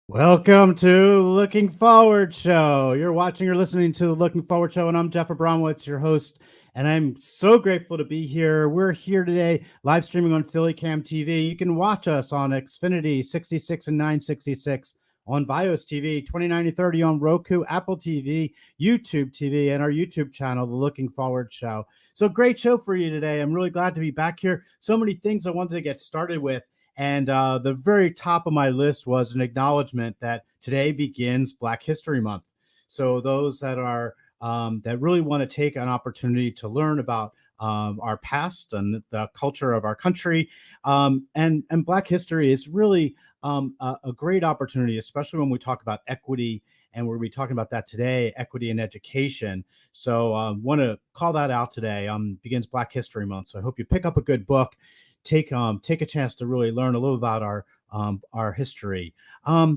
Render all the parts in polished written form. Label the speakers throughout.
Speaker 1: Welcome to Looking Forward Show. You're watching or listening to the Looking Forward Show, and I'm Jeff Abramowitz, your host, and I'm so grateful to be here. We're here today, live streaming on Philly Cam TV. You can watch us on Xfinity 66 and 966, on Vios TV, 2930 on Roku, Apple TV, YouTube TV, and our YouTube channel, The Looking Forward Show. So great show for you today. I'm really glad to be back here. So many things I wanted to get started with. And the very top of my list was an acknowledgement that today begins Black History Month. So those that are that really want to take an opportunity to learn about our past and the culture of our country, and Black history is really a great opportunity, especially when we talk about equity, and we'll be talking about that today, equity in education. So want to call that out today. Begins Black History Month. So I hope you pick up a good book. Take a chance to really learn a little about our history.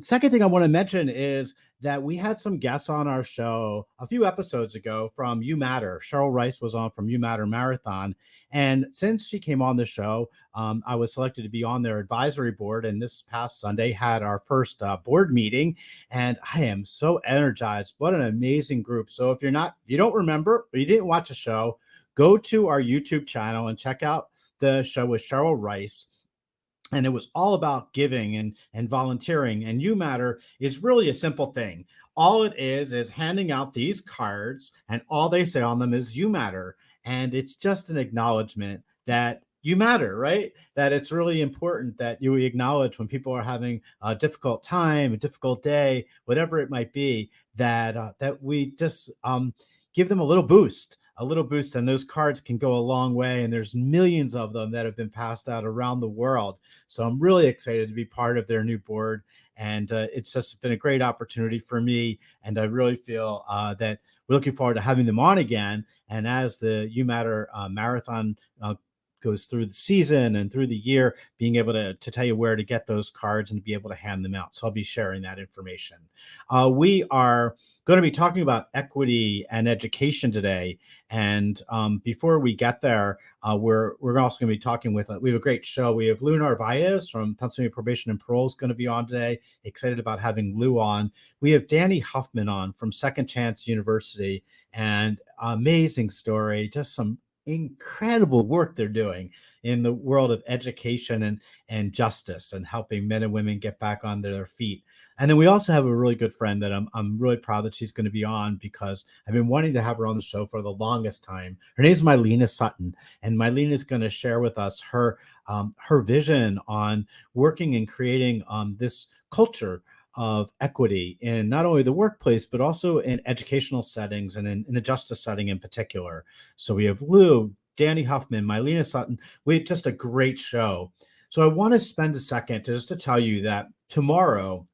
Speaker 1: Second thing I want to mention is that we had some guests on our show a few episodes ago from You Matter. Cheryl Rice was on from You Matter Marathon. And since she came on the show, I was selected to be on their advisory board. And this past Sunday had our first board meeting. And I am so energized. What an amazing group. So if you don't remember, or you didn't watch a show, go to our YouTube channel and check out the show with Cheryl Rice. And it was all about giving and volunteering. And You Matter is really a simple thing. All it is handing out these cards, and all they say on them is You Matter. And it's just an acknowledgement that you matter, right? That it's really important that you acknowledge when people are having a difficult time, a difficult day, whatever it might be, that we just give them a little boost, and those cards can go a long way. And there's millions of them that have been passed out around the world. So I'm really excited to be part of their new board. And it's just been a great opportunity for me. And I really feel that we're looking forward to having them on again. And as the You Matter Marathon goes through the season and through the year, being able to tell you where to get those cards and to be able to hand them out. So I'll be sharing that information. We are going to be talking about equity and education today. And before we get there, we're also going to be talking with, we have a great show. We have Lou Narvaez from Pennsylvania Probation and Parole is going to be on today. Excited about having Lou on. We have Danny Huffman on from Second Chance University, and amazing story, just some incredible work they're doing in the world of education and justice and helping men and women get back on their feet. And then we also have a really good friend that I'm really proud that she's going to be on, because I've been wanting to have her on the show for the longest time. Her name is Mylena Sutton, and Mylena is going to share with us her vision on working and creating this culture of equity in not only the workplace, but also in educational settings and in the justice setting in particular. So we have Lou, Danny Huffman, Mylena Sutton. We had just a great show. So I want to spend a second just to tell you that tomorrow,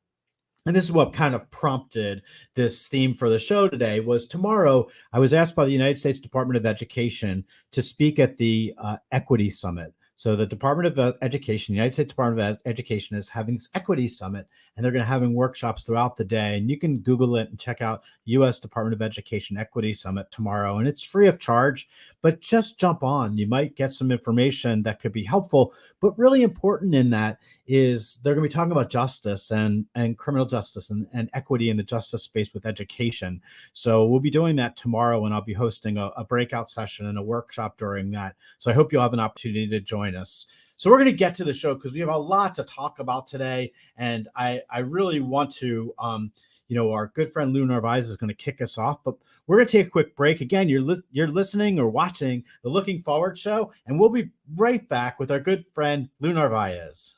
Speaker 1: and this is what kind of prompted this theme for the show today, was tomorrow I was asked by the United States Department of Education to speak at the Equity Summit. So the Department of Education, the United States Department of Education, is having this equity summit, and they're going to having workshops throughout the day. And you can Google it and check out U.S. Department of Education Equity Summit tomorrow. And it's free of charge, but just jump on. You might get some information that could be helpful. But really important in that is they're going to be talking about justice and criminal justice and equity in the justice space with education. So we'll be doing that tomorrow, and I'll be hosting a breakout session and a workshop during that. So I hope you'll have an opportunity to join us. So we're going to get to the show because we have a lot to talk about today. And I really want to, our good friend Lou Narvaez is going to kick us off, but we're going to take a quick break. Again, you're listening or watching the Looking Forward Show, and we'll be right back with our good friend Lou Narvaez.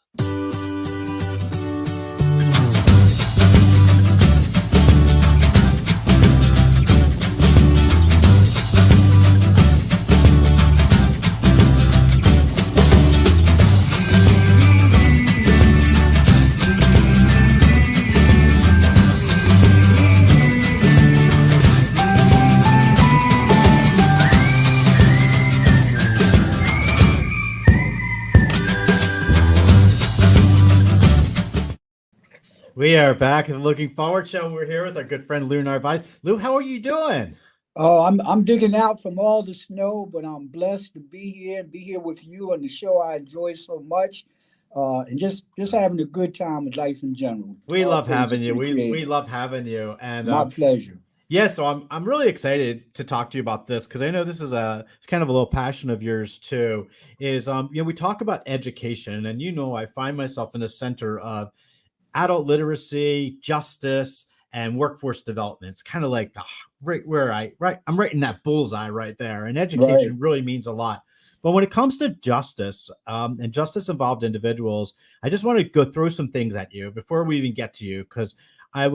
Speaker 1: We are back at the Looking Forward Show. We're here with our good friend Lou Narvaez. Lou, how are you doing?
Speaker 2: Oh, I'm digging out from all the snow, but I'm blessed to be here with you on the show I enjoy so much, and just having a good time with life in general.
Speaker 1: We
Speaker 2: All
Speaker 1: love
Speaker 2: praises
Speaker 1: having
Speaker 2: to
Speaker 1: you.
Speaker 2: the
Speaker 1: We
Speaker 2: Creator.
Speaker 1: love having you. And
Speaker 2: My pleasure.
Speaker 1: yeah, so I'm really excited to talk to you about this because I know this is it's kind of a little passion of yours too. Is we talk about education, and I find myself in the center of adult literacy, justice, and workforce development. It's kind of like right where I'm right in that bullseye right there. And
Speaker 2: Right.
Speaker 1: education really means a lot. But when it comes to justice and justice involved individuals, I just want to go throw some things at you before we even get to you because I've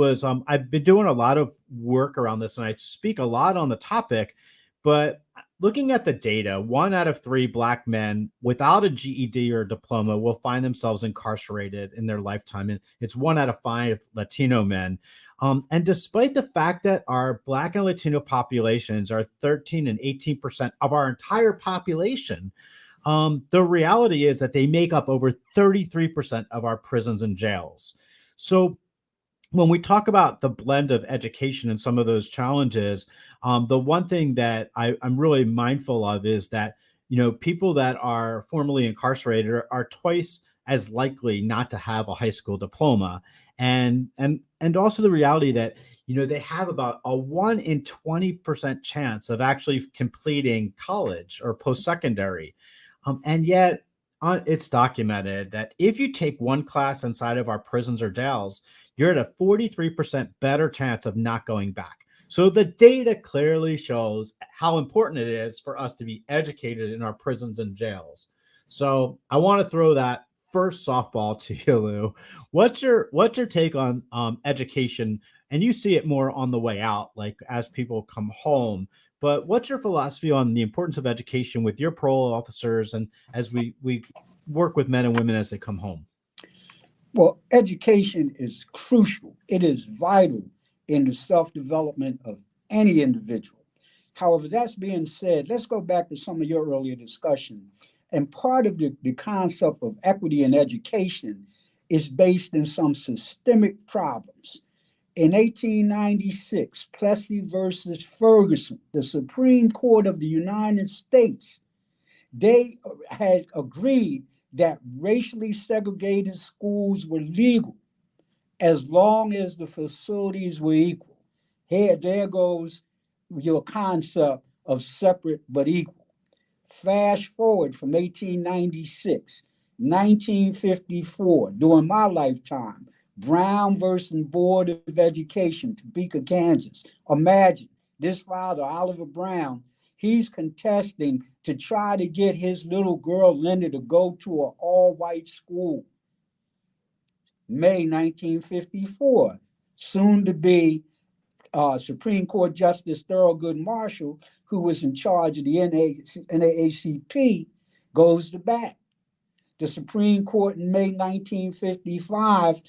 Speaker 1: been doing a lot of work around this and I speak a lot on the topic, but looking at the data, 1 out of 3 Black men without a GED or a diploma will find themselves incarcerated in their lifetime. And it's 1 out of 5 Latino men. And despite the fact that our Black and Latino populations are 13 and 18% of our entire population, the reality is that they make up over 33% of our prisons and jails. So when we talk about the blend of education and some of those challenges, the one thing that I'm really mindful of is that people that are formerly incarcerated are twice as likely not to have a high school diploma, and also the reality that they have about a 1 in 20% chance of actually completing college or post secondary, and yet. It's documented that if you take one class inside of our prisons or jails, you're at a 43% better chance of not going back. So the data clearly shows how important it is for us to be educated in our prisons and jails. So I want to throw that first softball to you, Lou. What's your take on education? And you see it more on the way out, like as people come home. But what's your philosophy on the importance of education with your parole officers and as we work with men and women as they come home?
Speaker 2: Well, education is crucial. It is vital in the self development of any individual. However, that's being said, let's go back to some of your earlier discussion. And part of the concept of equity in education is based in some systemic problems. In 1896, Plessy versus Ferguson, the Supreme Court of the United States, they had agreed that racially segregated schools were legal as long as the facilities were equal. Here, there goes your concept of separate but equal. Fast forward from 1896, 1954, during my lifetime, Brown versus Board of Education, Topeka, Kansas. Imagine this father, Oliver Brown, he's contesting to try to get his little girl, Linda, to go to an all white school. May 1954, soon to be Supreme Court Justice Thurgood Marshall, who was in charge of the NAACP, goes to bat. The Supreme Court in May 1955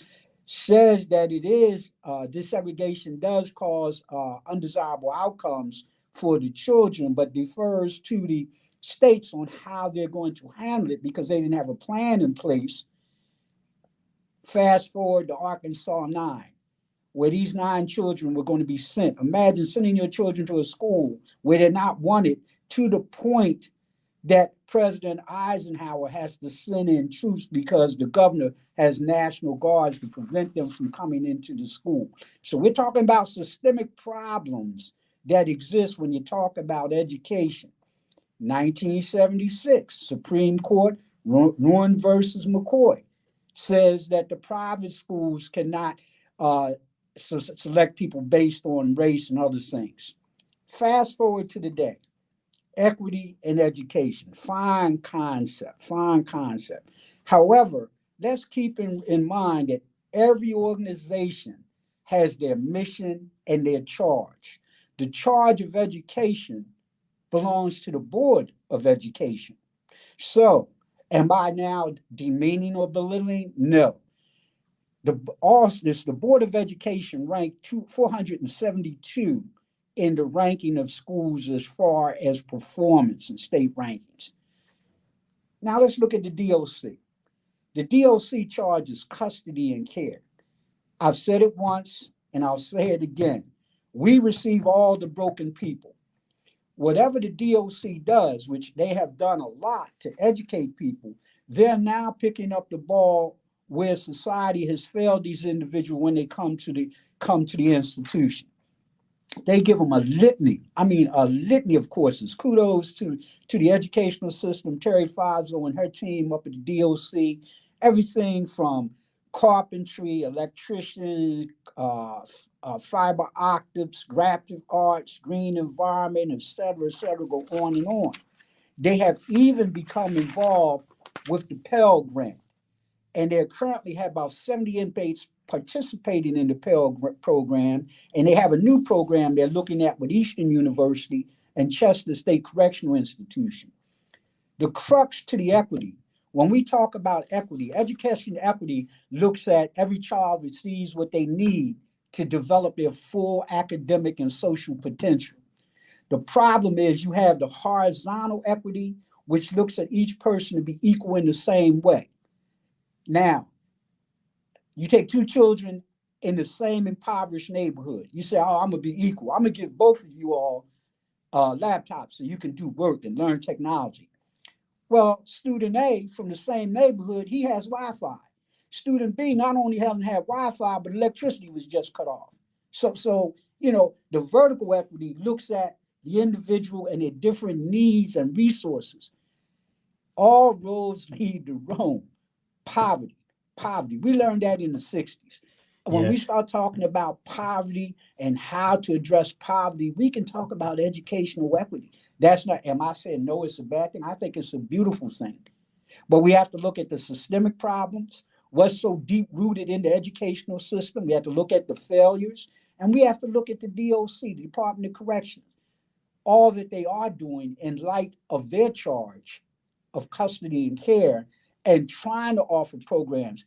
Speaker 2: says that it is desegregation does cause undesirable outcomes for the children, but defers to the states on how they're going to handle it because they didn't have a plan in place. Fast forward to Arkansas 9, where these 9 children were going to be sent. Imagine sending your children to a school where they're not wanted, to the point that President Eisenhower has to send in troops because the governor has National Guards to prevent them from coming into the school. So we're talking about systemic problems that exist when you talk about education. 1976, Supreme Court, Ruan versus McCoy, says that the private schools cannot select people based on race and other things. Fast forward to today, equity in education, fine concept, fine concept. However, let's keep in mind that every organization has their mission and their charge. The charge of education belongs to the Board of Education. So, am I now demeaning or belittling? No. The Board of Education ranked 472 in the ranking of schools as far as performance in state rankings. Now let's look at the DOC. The DOC charges custody and care. I've said it once and I'll say it again. We receive all the broken people. Whatever the DOC does, which they have done a lot to educate people, they're now picking up the ball where society has failed these individuals when they come to the institution. They give them a litany. I mean, a litany of courses. Kudos to the educational system, Terry Fazo and her team up at the DOC. Everything from carpentry, electrician, fiber optics, graphic arts, green environment, et cetera, go on and on. They have even become involved with the Pell Grant, and they currently have about 70 inmates participating in the Pell program, and they have a new program they're looking at with Eastern University and Chester State Correctional Institution. The crux to the equity, when we talk about equity, education equity looks at every child receives what they need to develop their full academic and social potential. The problem is you have the horizontal equity, which looks at each person to be equal in the same way. Now, you take two children in the same impoverished neighborhood. You say, oh, I'm going to be equal. I'm going to give both of you all laptops so you can do work and learn technology. Well, student A from the same neighborhood, he has Wi-Fi. Student B not only haven't had Wi-Fi, but electricity was just cut off. So the vertical equity looks at the individual and their different needs and resources. All roads lead to Rome. Poverty. We learned that in the 60s. When we start talking about poverty and how to address poverty, we can talk about educational equity. That's not, am I saying no, it's a bad thing? I think it's a beautiful thing. But we have to look at the systemic problems, what's so deep rooted in the educational system. We have to look at the failures, and we have to look at the DOC, the Department of Corrections, all that they are doing in light of their charge of custody and care and trying to offer programs.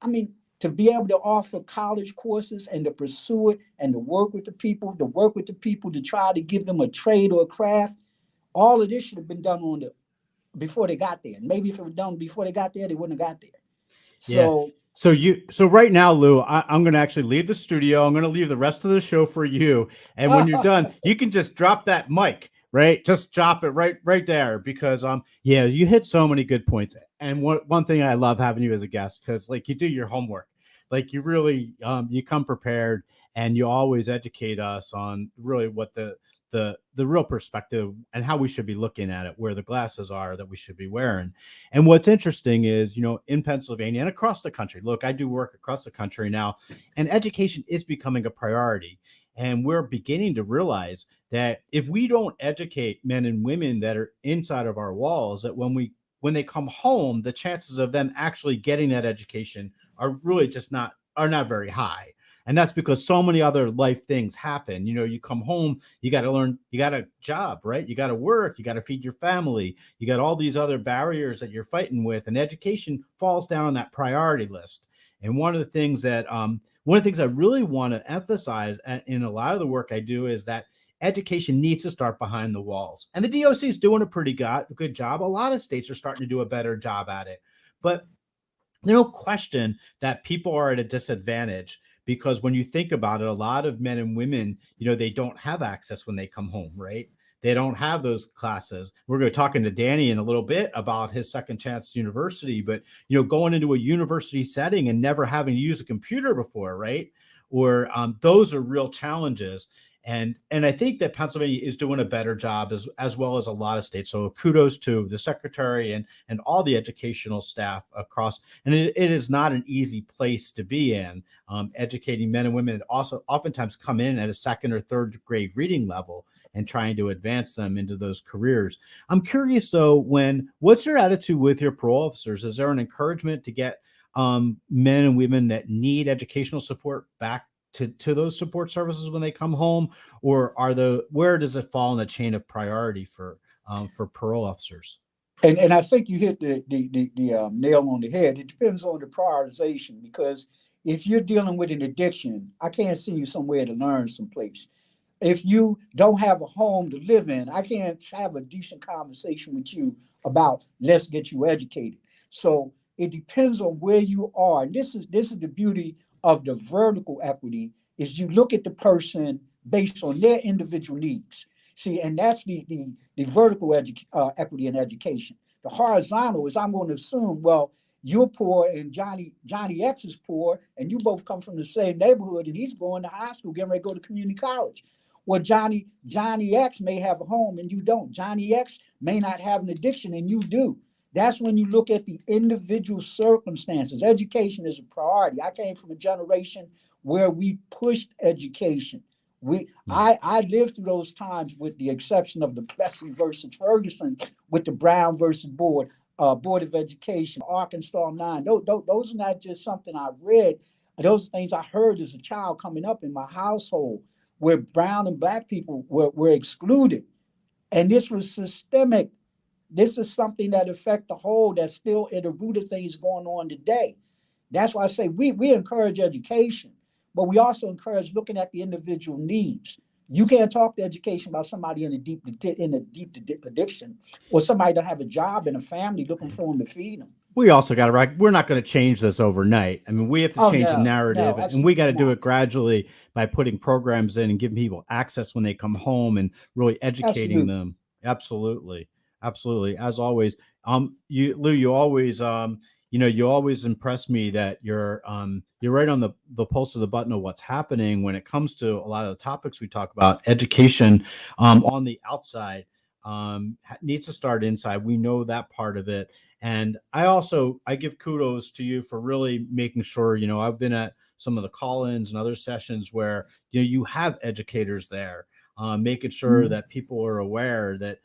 Speaker 2: I mean, to be able to offer college courses and to pursue it and to work with the people, to try to give them a trade or a craft, all of this should have been done before they got there. And maybe if it was done before they got there, they wouldn't have got there. So
Speaker 1: So right now, Lou, I'm going to actually leave the studio. I'm going to leave the rest of the show for you. And when you're done, you can just drop that mic, right? Just drop it right there, because you hit so many good points. And one thing I love having you as a guest, because like you do your homework, like you really you come prepared, and you always educate us on really what the real perspective and how we should be looking at it, where the glasses are that we should be wearing. And what's interesting is, in Pennsylvania and across the country, look, I do work across the country now, and education is becoming a priority. And we're beginning to realize that if we don't educate men and women that are inside of our walls, that when they come home, the chances of them actually getting that education are really just not very high. And that's because so many other life things happen. You come home, you got to learn, you got a job, right? You got to work, you got to feed your family. You got all these other barriers that you're fighting with, and education falls down on that priority list. And one of the things I really want to emphasize in a lot of the work I do is that education needs to start behind the walls. And the DOC is doing a pretty good job. A lot of states are starting to do a better job at it. But there's no question that people are at a disadvantage, because when you think about it, a lot of men and women, they don't have access when they come home, right? They don't have those classes. We're going to be talking to Danny in a little bit about his Second Chance University, but, going into a university setting and never having used a computer before, right? Or those are real challenges. And I think that Pennsylvania is doing a better job as well as a lot of states. So kudos to the secretary and all the educational staff across. And it is not an easy place to be in, educating men and women that also oftentimes come in at a second or third grade reading level and trying to advance them into those careers. I'm curious though, what's your attitude with your parole officers? Is there an encouragement to get men and women that need educational support back to those support services when they come home, or where does it fall in the chain of priority for parole officers?
Speaker 2: And I think you hit the nail on the head. It depends on the prioritization, because if you're dealing with an addiction, I can't send you somewhere to learn someplace. If you don't have a home to live in, I can't have a decent conversation with you about let's get you educated. So it depends on where you are. And this is the beauty of the vertical equity is you look at the person based on their individual needs. See, and that's the vertical equity in education. The horizontal is I'm going to assume, well, you're poor and Johnny X is poor, and you both come from the same neighborhood, and he's going to high school, getting ready to go to community college. Well, Johnny X may have a home and you don't. Johnny X may not have an addiction and you do. That's when you look at the individual circumstances. Education is a priority. I came from a generation where we pushed education. I lived through those times, with the exception of the Plessy versus Ferguson, with the Brown versus Board of Education, Arkansas 9. Those are not just something I read. Those things I heard as a child coming up in my household, where brown and black people were excluded. And this was systemic. This is something that affects the whole, that's still at the root of things going on today. That's why I say we encourage education, but we also encourage looking at the individual needs. You can't talk to education about somebody in a deep addiction, or somebody that have a job and a family looking for them to feed them.
Speaker 1: We also got to, we're not going to change this overnight. I mean, we have to change the narrative, and we got to do it gradually by putting programs in and giving people access when they come home and really educating them. Absolutely. As always, Lou, you always, you always impress me that you're right on the pulse of the button of what's happening when it comes to a lot of the topics we talk about. Education on the outside needs to start inside. We know that part of it. And I give kudos to you for really making sure, I've been at some of the call-ins and other sessions where, you have educators there, making sure that people are aware that,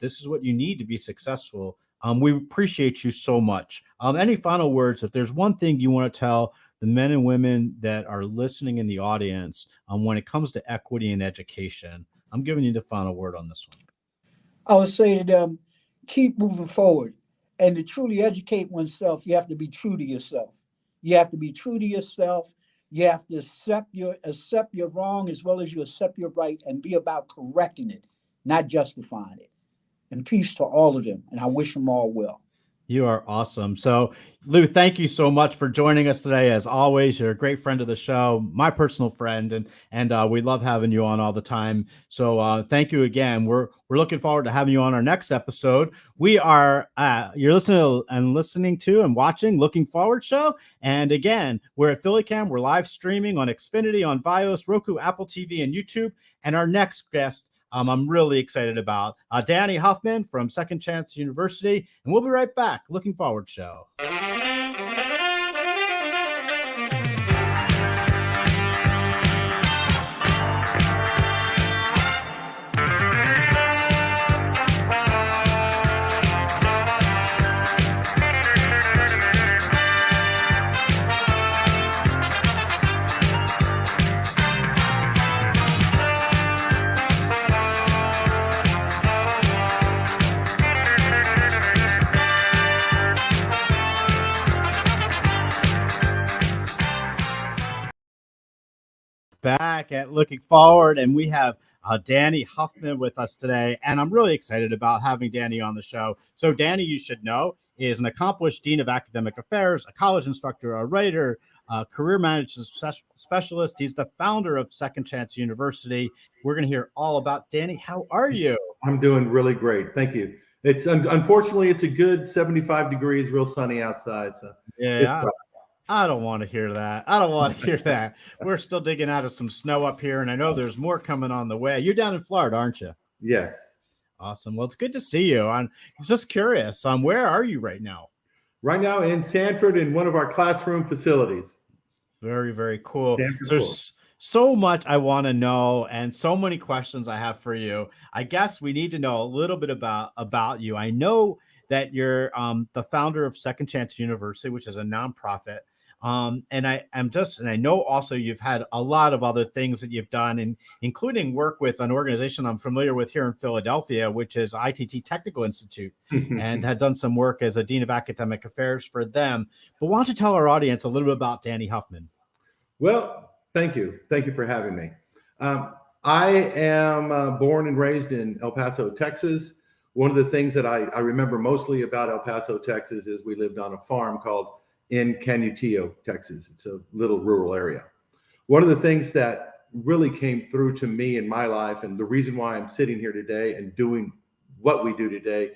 Speaker 1: this is what you need to be successful. We appreciate you so much. Any final words? If there's one thing you want to tell the men and women that are listening in the audience when it comes to equity in education, I'm giving you the final word on this one.
Speaker 2: I would say to them, keep moving forward. And to truly educate oneself, you have to be true to yourself. You have to be true to yourself. You have to accept your wrong as well as you accept your right, and be about correcting it, not justifying it. And peace to all of them. And I wish them all well.
Speaker 1: You are awesome. So, Lou, thank you so much for joining us today. As always, you're a great friend of the show, my personal friend, and we love having you on all the time. So, thank you again. We're looking forward to having you on our next episode. We are you're listening to and watching Looking Forward Show. And again, we're at PhillyCam. We're live streaming on Xfinity, on Vios, Roku, Apple TV, and YouTube. And our next guest, I'm really excited about Danny Huffman from Second Chance University, and we'll be right back. Looking Forward Show. Back at Looking Forward, and we have Danny Huffman with us today, and I'm really excited about having Danny on the show. So Danny, you should know, is an accomplished dean of academic affairs, a college instructor, a writer, a career management specialist. He's the founder of Second Chance University. We're going to hear all about Danny. How are you?
Speaker 3: I'm doing really great. Thank you. It's unfortunately it's a good 75 degrees, real sunny outside. So
Speaker 1: yeah. I don't want to hear that. We're still digging out of some snow up here, and I know there's more coming on the way. You're down in Florida, aren't you?
Speaker 3: Yes.
Speaker 1: Awesome. Well, it's good to see you. I'm just curious, where are you right now?
Speaker 3: Right now in Sanford, in one of our classroom facilities.
Speaker 1: Very, very cool.
Speaker 3: Sanford,
Speaker 1: There's so much I want to know, and so many questions I have for you. I guess we need to know a little bit about you. I know that you're the founder of Second Chance University, which is a nonprofit. And I know also you've had a lot of other things that you've done, and including work with an organization I'm familiar with here in Philadelphia, which is ITT Technical Institute, and had done some work as a dean of academic affairs for them. But why don't you tell our audience a little bit about Danny Huffman?
Speaker 3: Well, thank you. Thank you for having me. I am born and raised in El Paso, Texas. One of the things that I remember mostly about El Paso, Texas is we lived on a farm called in Canutillo, Texas. It's a little rural area. One of the things that really came through to me in my life, and the reason why I'm sitting here today and doing what we do today,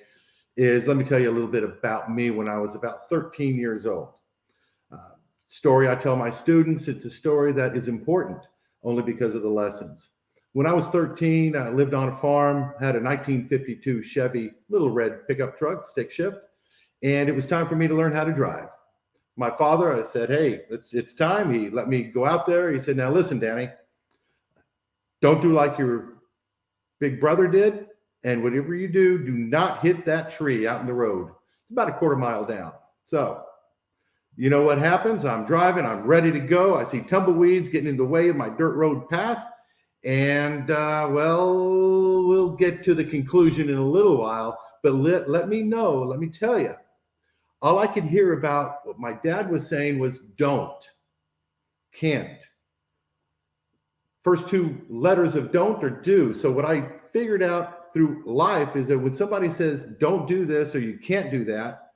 Speaker 3: is let me tell you a little bit about me when I was about 13 years old. Story I tell my students, it's a story that is important only because of the lessons. When I was 13, I lived on a farm, had a 1952 Chevy little red pickup truck, stick shift, and it was time for me to learn how to drive. My father, I said, hey, it's time. He let me go out there. He said, now listen, Danny, don't do like your big brother did. And whatever you do, do not hit that tree out in the road. It's about a quarter mile down. So, you know what happens? I'm driving, I'm ready to go. I see tumbleweeds getting in the way of my dirt road path. And well, we'll get to the conclusion in a little while, but let me tell you, all I could hear about what my dad was saying was don't, can't. First two letters of don't are do. So what I figured out through life is that when somebody says don't do this or you can't do that,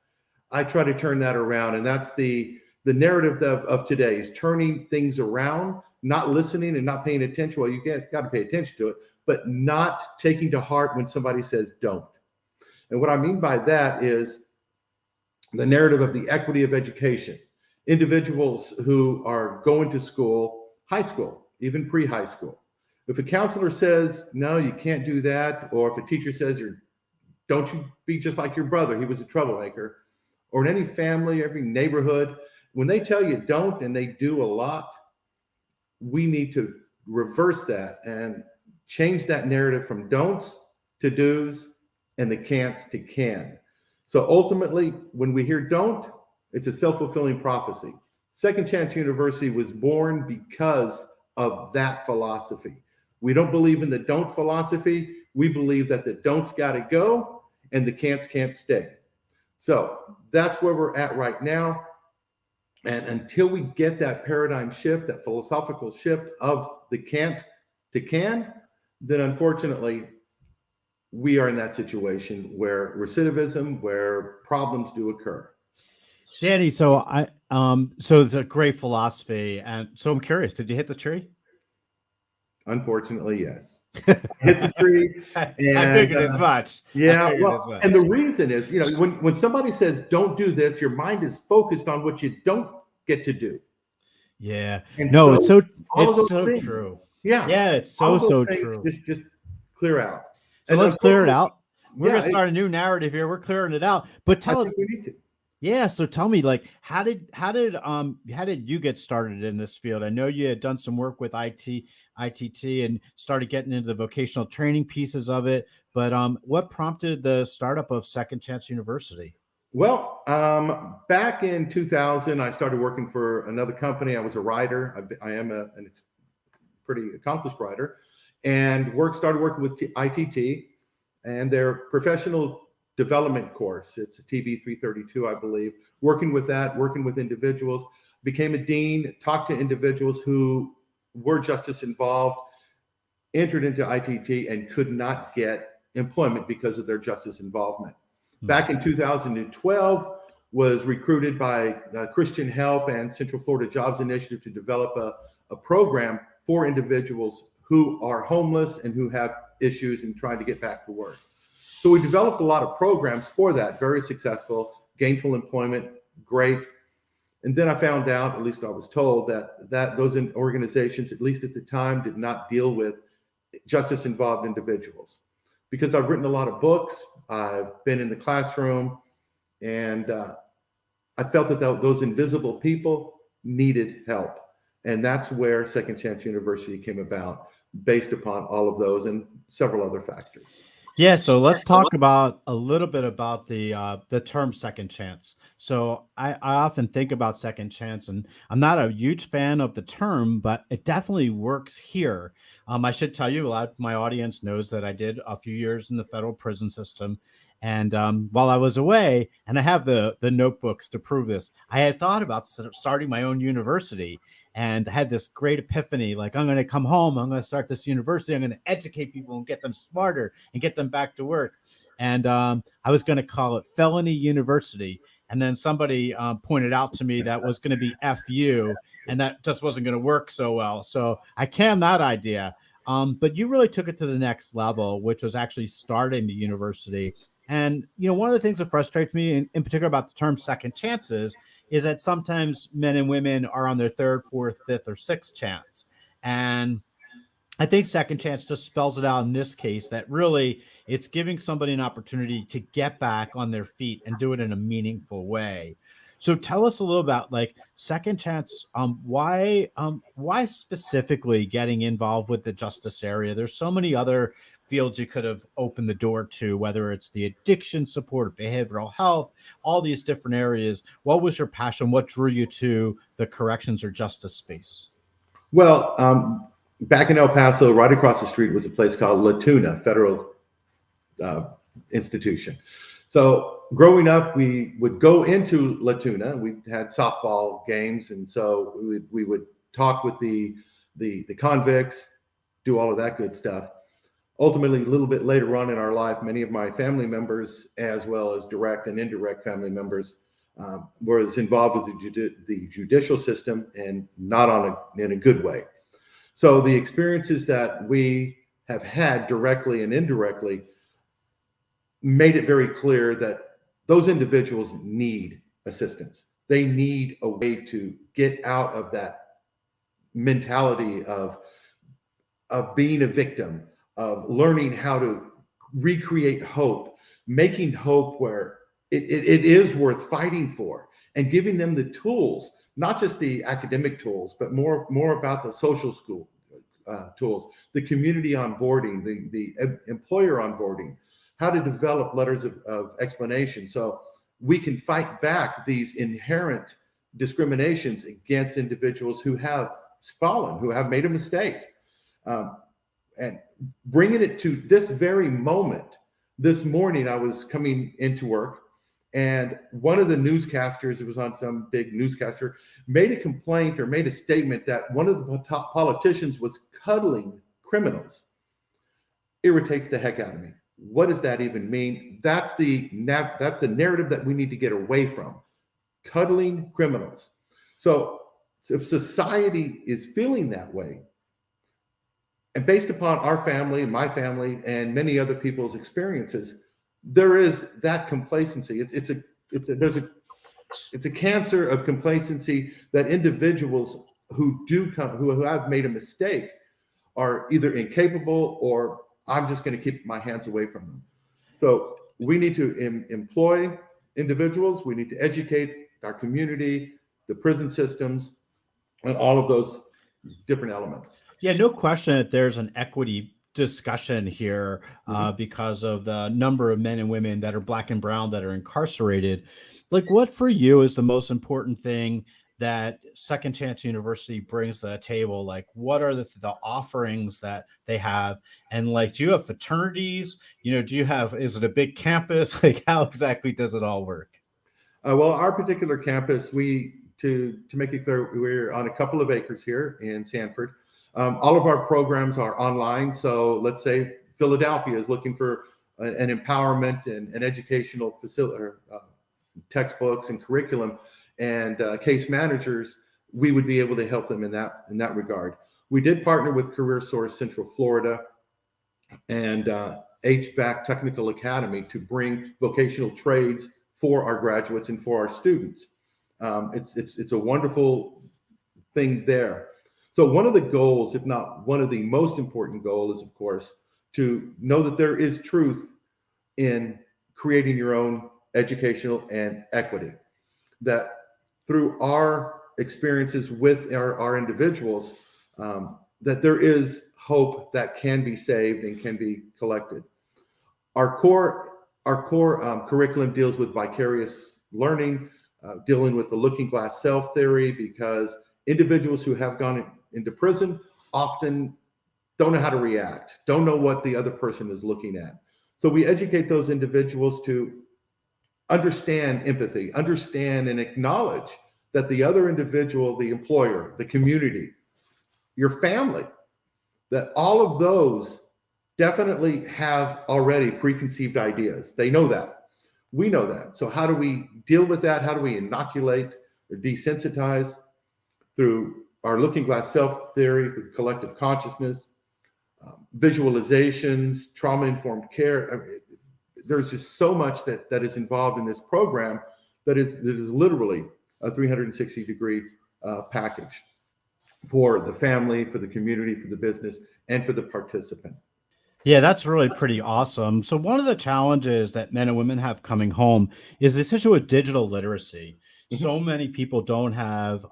Speaker 3: I try to turn that around. And that's the narrative of today, is turning things around, not listening and not paying attention. Well, you got to pay attention to it, but not taking to heart when somebody says don't. And what I mean by that is the narrative of the equity of education. Individuals who are going to school, high school, even pre-high school. If a counselor says, no, you can't do that, or if a teacher says, don't you be just like your brother, he was a troublemaker, or in any family, every neighborhood, when they tell you don't and they do a lot, we need to reverse that and change that narrative from don'ts to do's and the can'ts to can. So ultimately, when we hear don't, it's a self-fulfilling prophecy. Second Chance University was born because of that philosophy. We don't believe in the don't philosophy. We believe that the don'ts got to go and the can'ts can't stay. So that's where we're at right now. And until we get that paradigm shift, that philosophical shift of the can't to can, then unfortunately, we are in that situation where recidivism, where problems do occur.
Speaker 1: Danny, so so it's a great philosophy, and so I'm curious, did you hit the tree?
Speaker 3: Unfortunately, yes. I hit the tree. And,
Speaker 1: I figured as much.
Speaker 3: Yeah, well, and the reason is, when somebody says don't do this, your mind is focused on what you don't get to do.
Speaker 1: Yeah.
Speaker 3: And
Speaker 1: no,
Speaker 3: so
Speaker 1: it's so
Speaker 3: things,
Speaker 1: true.
Speaker 3: Yeah.
Speaker 1: Yeah, it's so true.
Speaker 3: Just clear out.
Speaker 1: So let's clear it out. We're gonna start a new narrative here. We're clearing it out. But tell us.
Speaker 3: We need to.
Speaker 1: Yeah, so tell me, like, how did you get started in this field? I know you had done some work with ITT and started getting into the vocational training pieces of it, but what prompted the startup of Second Chance University?
Speaker 3: Well, back in 2000, I started working for another company. I was a writer. I am a pretty accomplished writer, and started working with ITT and their professional development course. It's a TB 332, I believe. Working with individuals, became a dean, talked to individuals who were justice involved, entered into ITT and could not get employment because of their justice involvement. Back in 2012, was recruited by Christian Help and Central Florida Jobs Initiative to develop a program for individuals who are homeless and who have issues and trying to get back to work. So we developed a lot of programs for that, very successful, gainful employment, great. And then I found out, at least I was told, that those organizations, at least at the time, did not deal with justice-involved individuals. Because I've written a lot of books, I've been in the classroom, and I felt that those invisible people needed help. And that's where Second Chance University came about, based upon all of those and several other factors.
Speaker 1: Yeah, so let's talk about a little bit about the term second chance. So I often think about second chance, and I'm not a huge fan of the term, but it definitely works here. I should tell you, a lot of my audience knows that I did a few years in the federal prison system. And while I was away, and I have the notebooks to prove this, I had thought about starting my own university. And had this great epiphany, like, I'm going to come home, I'm going to start this university, I'm going to educate people and get them smarter and get them back to work. And I was going to call it Felony University. and then somebody pointed out to me that was going to be FU, and that just wasn't going to work so well. So I canned that idea. But you really took it to the next level, which was actually starting the university. And, one of the things that frustrates me in particular about the term second chances is that sometimes men and women are on their third, fourth, fifth, or sixth chance. And I think second chance just spells it out in this case, that really it's giving somebody an opportunity to get back on their feet and do it in a meaningful way. So tell us a little about second chance. Why specifically getting involved with the justice area? There's so many other fields you could have opened the door to, whether it's the addiction support, behavioral health, all these different areas. What was your passion? What drew you to the corrections or justice space?
Speaker 3: Well, back in El Paso, right across the street was a place called La Tuna Federal Institution. So growing up, we would go into La Tuna. We had softball games, and so we would talk with the convicts, do all of that good stuff. Ultimately, a little bit later on in our life, many of my family members, as well as direct and indirect family members, was involved with the judicial system, and not in a good way. So the experiences that we have had directly and indirectly made it very clear that those individuals need assistance. They need a way to get out of that mentality of being a victim, of learning how to recreate hope, making hope where it is worth fighting for, and giving them the tools, not just the academic tools, but more about the social school tools, the community onboarding, the employer onboarding, how to develop letters of explanation, so we can fight back these inherent discriminations against individuals who have fallen, who have made a mistake. And bringing it to this very moment, this morning I was coming into work, and one of the newscasters, it was on some big newscaster, made a complaint or made a statement that one of the top politicians was cuddling criminals. Irritates the heck out of me. What does that even mean? That's the narrative that we need to get away from. Cuddling criminals. So if society is feeling that way, and based upon our family, my family, and many other people's experiences, there is that complacency. It's a cancer of complacency that individuals who have made a mistake are either incapable or I'm just going to keep my hands away from them. So we need to employ individuals. We need to educate our community, the prison systems, and all of those different elements.
Speaker 1: Yeah, no question that there's an equity discussion here because of the number of men and women that are Black and brown that are incarcerated. What for you is the most important thing that Second Chance University brings to the table? What are the offerings that they have? And do you have fraternities? Is it a big campus? How exactly does it all work?
Speaker 3: Well, our particular campus, to make it clear, we're on a couple of acres here in Sanford. All of our programs are online. So let's say Philadelphia is looking for an empowerment and an educational facility, textbooks and curriculum, and case managers. We would be able to help them in that regard. We did partner with Career Source Central Florida and HVAC Technical Academy to bring vocational trades for our graduates and for our students. It's a wonderful thing there. So one of the goals, if not one of the most important goals, is, of course, to know that there is truth in creating your own educational and equity. That through our experiences with our individuals, that there is hope that can be saved and can be collected. Our core curriculum deals with vicarious learning, dealing with the looking glass self theory, because individuals who have gone into prison often don't know how to react, don't know what the other person is looking at. So we educate those individuals to understand empathy, understand and acknowledge that the other individual, the employer, the community, your family, that all of those definitely have already preconceived ideas. They know that. We know that. So how do we deal with that? How do we inoculate or desensitize? Through our looking glass self theory, through collective consciousness, visualizations, trauma-informed care. I mean, there's just so much that is involved in this program that is literally a 360-degree package for the family, for the community, for the business, and for the participant.
Speaker 1: Yeah, that's really pretty awesome. So one of the challenges that men and women have coming home is this issue of digital literacy. So many people don't have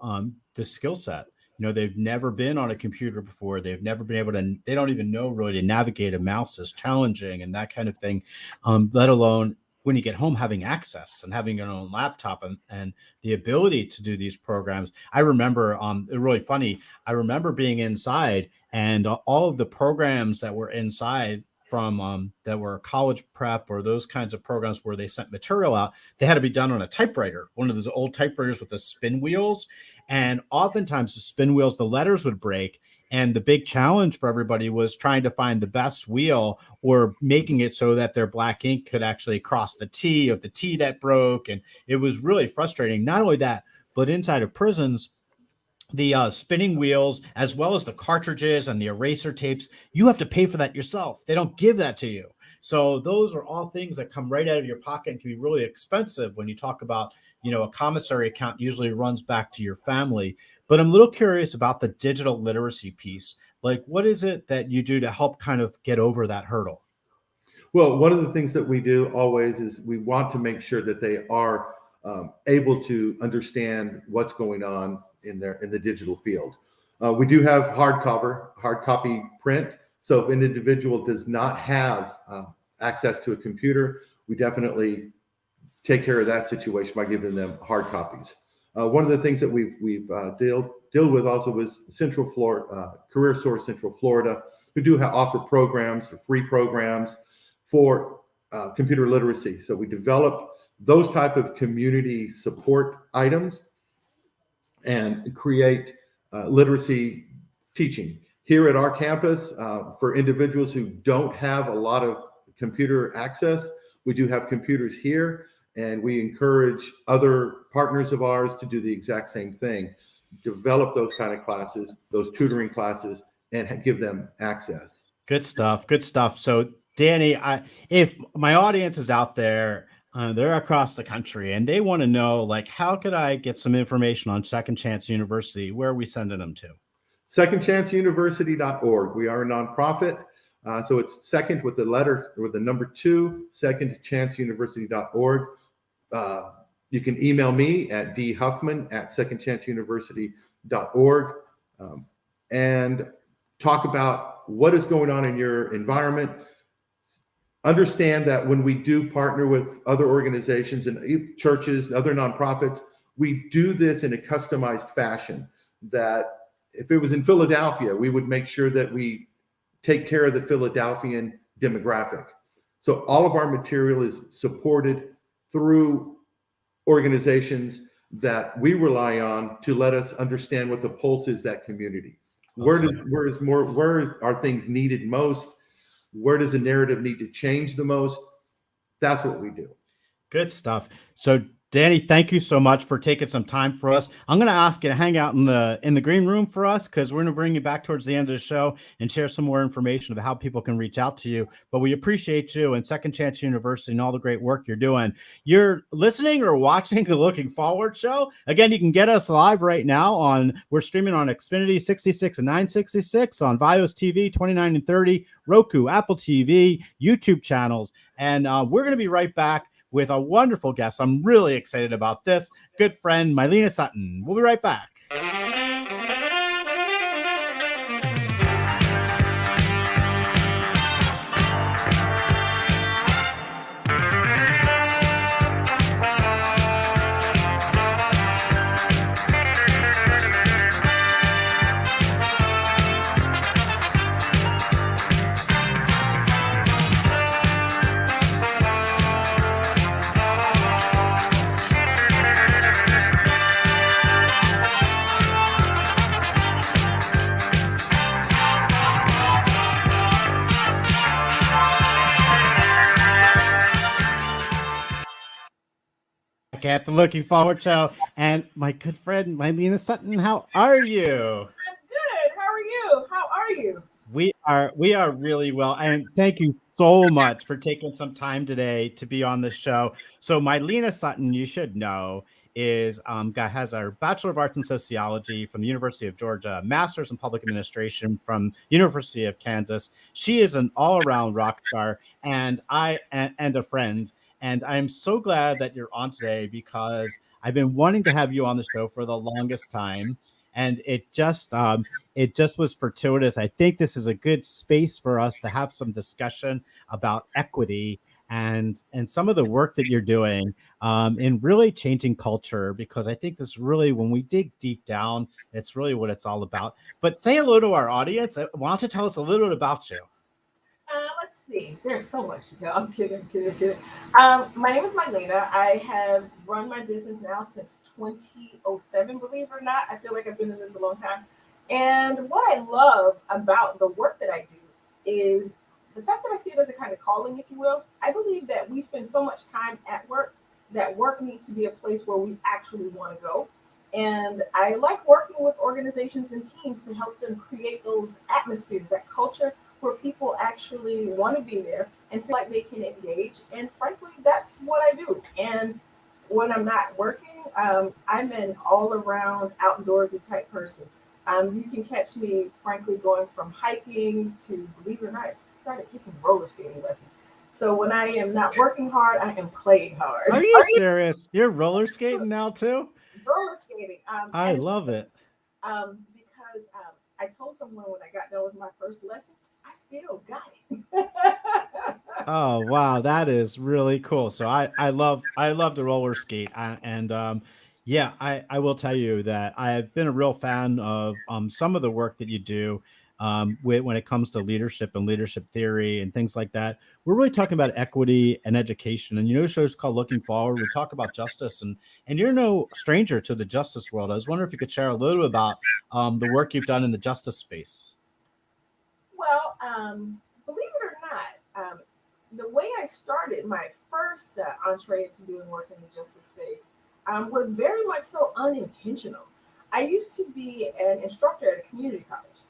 Speaker 1: the skill set. They've never been on a computer before. They've never been able to, they don't even know really to navigate a mouse is challenging and that kind of thing, let alone when you get home having access and having your own laptop and the ability to do these programs. I remember, really funny, I remember being inside and all of the programs that were inside from that were college prep or those kinds of programs where they sent material out, they had to be done on a typewriter, one of those old typewriters with the spin wheels. And oftentimes the spin wheels, the letters would break. And the big challenge for everybody was trying to find the best wheel or making it so that their black ink could actually cross the T of the T that broke. And it was really frustrating. Not only that, but inside of prisons, the spinning wheels, as well as the cartridges and the eraser tapes, you have to pay for that yourself. They don't give that to you. So those are all things that come right out of your pocket and can be really expensive when you talk about, a commissary account usually runs back to your family. But I'm a little curious about the digital literacy piece. Like, what is it that you do to help kind of get over that hurdle?
Speaker 3: Well, one of the things that we do always is we want to make sure that they are able to understand what's going on in the digital field. We do have hard copy print. So if an individual does not have access to a computer, we definitely take care of that situation by giving them hard copies. One of the things that we've dealt with also was Central Florida, Career Source Central Florida, who do offer programs, free programs for computer literacy. So we develop those type of community support items and create literacy teaching. Here at our campus, for individuals who don't have a lot of computer access, we do have computers here, and we encourage other partners of ours to do the exact same thing, develop those kind of classes, those tutoring classes, and give them access.
Speaker 1: Good stuff. Good stuff. So Danny, if my audience is out there, they're across the country and they want to know, like, how could I get some information on Second Chance University? Where are we sending them to?
Speaker 3: secondchanceuniversity.org. We are a nonprofit. So it's second with the number 2, secondchanceuniversity.org. You can email me at dhuffman@secondchanceuniversity.org and talk about what is going on in your environment. Understand that when we do partner with other organizations and churches and other nonprofits, we do this in a customized fashion. That if it was in Philadelphia, we would make sure that we take care of the Philadelphian demographic. So all of our material is supported through organizations that we rely on to let us understand what the pulse is that community.
Speaker 1: Awesome.
Speaker 3: Where are things needed most? Where does the narrative need to change the most? That's what we do.
Speaker 1: Good stuff. So Danny, thank you so much for taking some time for us. I'm going to ask you to hang out in the green room for us, because we're going to bring you back towards the end of the show and share some more information about how people can reach out to you. But we appreciate you and Second Chance University and all the great work you're doing. You're listening or watching the Looking Forward show. Again, you can get us live right now we're streaming on Xfinity 66 and 966, on Vios TV 29 and 30, Roku, Apple TV, YouTube channels. And we're going to be right back with a wonderful guest. I'm really excited about this. Good friend, Mylena Sutton. We'll be right back. back at the Looking Forward Show. And my good friend, Mylena Sutton, how are you?
Speaker 4: I'm good. How are you? How are you?
Speaker 1: We are really well. And thank you so much for taking some time today to be on the show. So Mylena Sutton, you should know, is has our Bachelor of Arts in Sociology from the University of Georgia, Master's in Public Administration from University of Kansas. She is an all-around rock star and a friend. And I'm so glad that you're on today because I've been wanting to have you on the show for the longest time. And it just was fortuitous. I think this is a good space for us to have some discussion about equity and some of the work that you're doing in really changing culture, because I think this really, when we dig deep down, it's really what it's all about. But say hello to our audience. Why don't you tell us a little bit about you?
Speaker 4: Let's see. There's so much to tell. I'm kidding. I'm kidding. I'm kidding. My name is Mylena. I have run my business now since 2007, believe it or not. I feel like I've been in this a long time. And what I love about the work that I do is the fact that I see it as a kind of calling, if you will. I believe that we spend so much time at work that work needs to be a place where we actually want to go. And I like working with organizations and teams to help them create those atmospheres, that culture where people actually want to be there and feel like they can engage. And frankly, that's what I do. And when I'm not working, I'm an all around outdoorsy type person. You can catch me, frankly, going from hiking to, believe it or not, I started taking roller skating lessons. So when I am not working hard, I am playing hard.
Speaker 1: Are you serious? You're roller skating now too?
Speaker 4: Roller skating.
Speaker 1: I love it.
Speaker 4: Because I told someone when I got done with my first lesson, I still got it.
Speaker 1: Oh wow, that is really cool. So I love to roller skate, and yeah, I will tell you that I have been a real fan of some of the work that you do when it comes to leadership and leadership theory and things like that. We're really talking about equity and education, and the show is called Looking Forward. We talk about justice, and you're no stranger to the justice world. I was wondering if you could share a little about the work you've done in the justice space.
Speaker 4: Well, believe it or not, the way I started my first entree into doing work in the justice space was very much so unintentional. I used to be an instructor at a community college.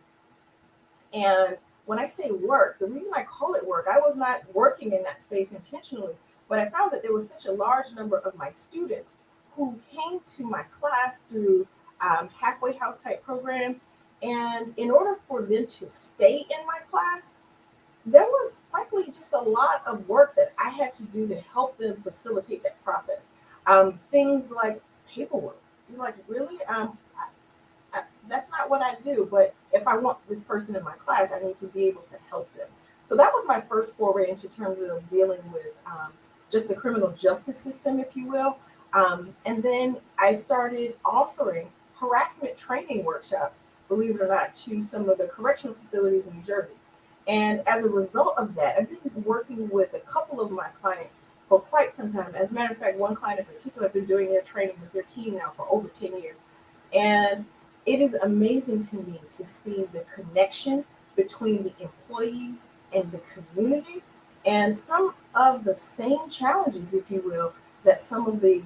Speaker 4: And when I say work, the reason I call it work, I was not working in that space intentionally, but I found that there was such a large number of my students who came to my class through halfway house type programs. And in order for them to stay in my class, there was frankly just a lot of work that I had to do to help them facilitate that process. Things like paperwork. You're like, really? That's not what I do. But if I want this person in my class, I need to be able to help them. So that was my first foray into terms of dealing with just the criminal justice system, if you will. And then I started offering harassment training workshops, believe it or not, to some of the correctional facilities in New Jersey. And as a result of that, I've been working with a couple of my clients for quite some time. As a matter of fact, one client in particular, I've been doing their training with their team now for over 10 years. And it is amazing to me to see the connection between the employees and the community and some of the same challenges, if you will, that some of the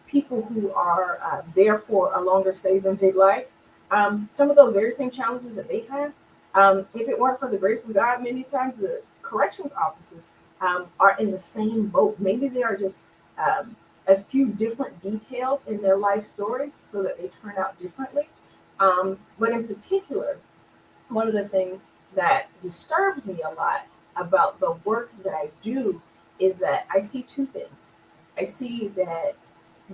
Speaker 4: people who are there for a longer stay than they'd like, some of those very same challenges that they have. If it weren't for the grace of God, many times the corrections officers are in the same boat. Maybe they are just a few different details in their life stories so that they turn out differently. But in particular, one of the things that disturbs me a lot about the work that I do is that I see two things. I see that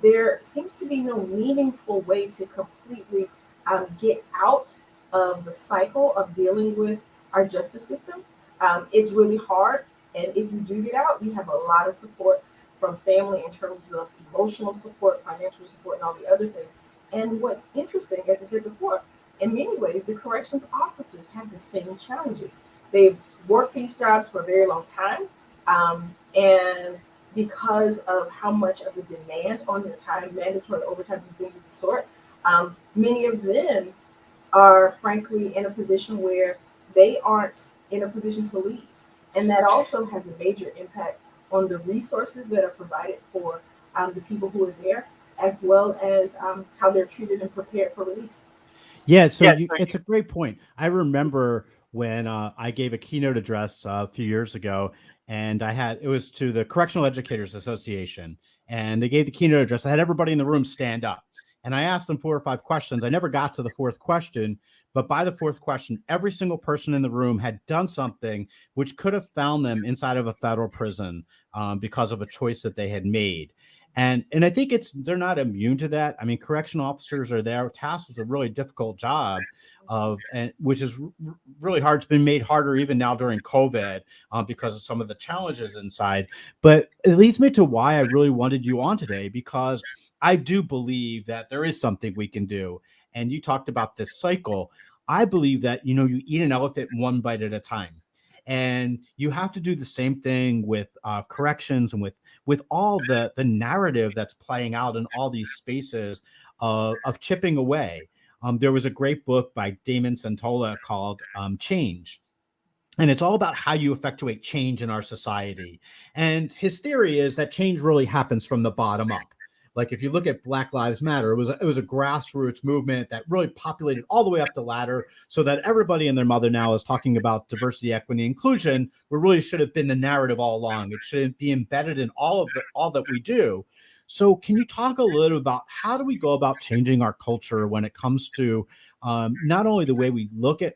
Speaker 4: there seems to be no meaningful way to completely get out of the cycle of dealing with our justice system. It's really hard. And if you do get out, you have a lot of support from family in terms of emotional support, financial support, and all the other things. And what's interesting, as I said before, in many ways, the corrections officers have the same challenges. They've worked these jobs for a very long time. And because of how much of the demand on their time, mandatory overtime and things of the sort, many of them are frankly in a position where they aren't in a position to leave. And that also has a major impact on the resources that are provided for the people who are there, as well as how they're treated and prepared for release.
Speaker 1: Yeah, so it's a great point. I remember when I gave a keynote address a few years ago, and it was to the Correctional Educators Association, and they gave the keynote address. I had everybody in the room stand up, and I asked them 4 or 5 questions. I never got to the fourth question, but by the fourth question, every single person in the room had done something which could have found them inside of a federal prison because of a choice that they had made. And I think they're not immune to that. I mean, correctional officers are there tasked with a really difficult job which is really hard. It's been made harder even now during COVID because of some of the challenges inside. But it leads me to why I really wanted you on today, because I do believe that there is something we can do. And you talked about this cycle. I believe that, you eat an elephant one bite at a time. And you have to do the same thing with corrections and with all the narrative that's playing out in all these spaces of chipping away. There was a great book by Damon Santola called Change. And it's all about how you effectuate change in our society. And his theory is that change really happens from the bottom up. Like if you look at Black Lives Matter, it was a grassroots movement that really populated all the way up the ladder, so that everybody and their mother now is talking about diversity, equity, inclusion, where really should have been the narrative all along. It should be embedded in all that we do. So can you talk a little about how do we go about changing our culture when it comes to not only the way we look at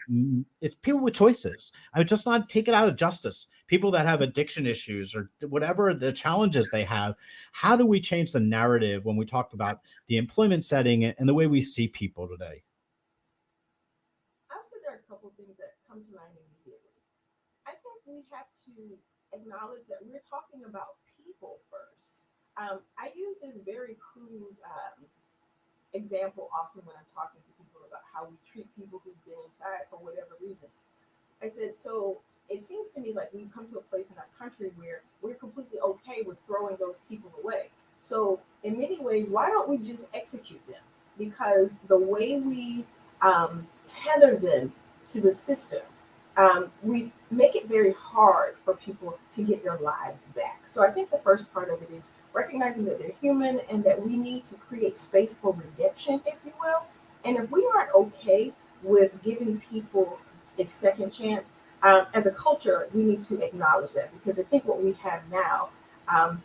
Speaker 1: it's people with choices. I would just not take it out of justice. People that have addiction issues or whatever the challenges they have. How do we change the narrative when we talk about the employment setting and the way we see people today?
Speaker 4: I'll say there are a couple of things that come to mind immediately. I think we have to acknowledge that we're talking about people first. I use this very crude example often when I'm talking to people about how we treat people who've been inside for whatever reason. I said, so it seems to me like we've come to a place in our country where we're completely okay with throwing those people away. So in many ways, why don't we just execute them? Because the way we tether them to the system, we make it very hard for people to get their lives back. So I think the first part of it is recognizing that they're human and that we need to create space for redemption, if you will. And if we aren't okay with giving people a second chance, as a culture, we need to acknowledge that, because I think what we have now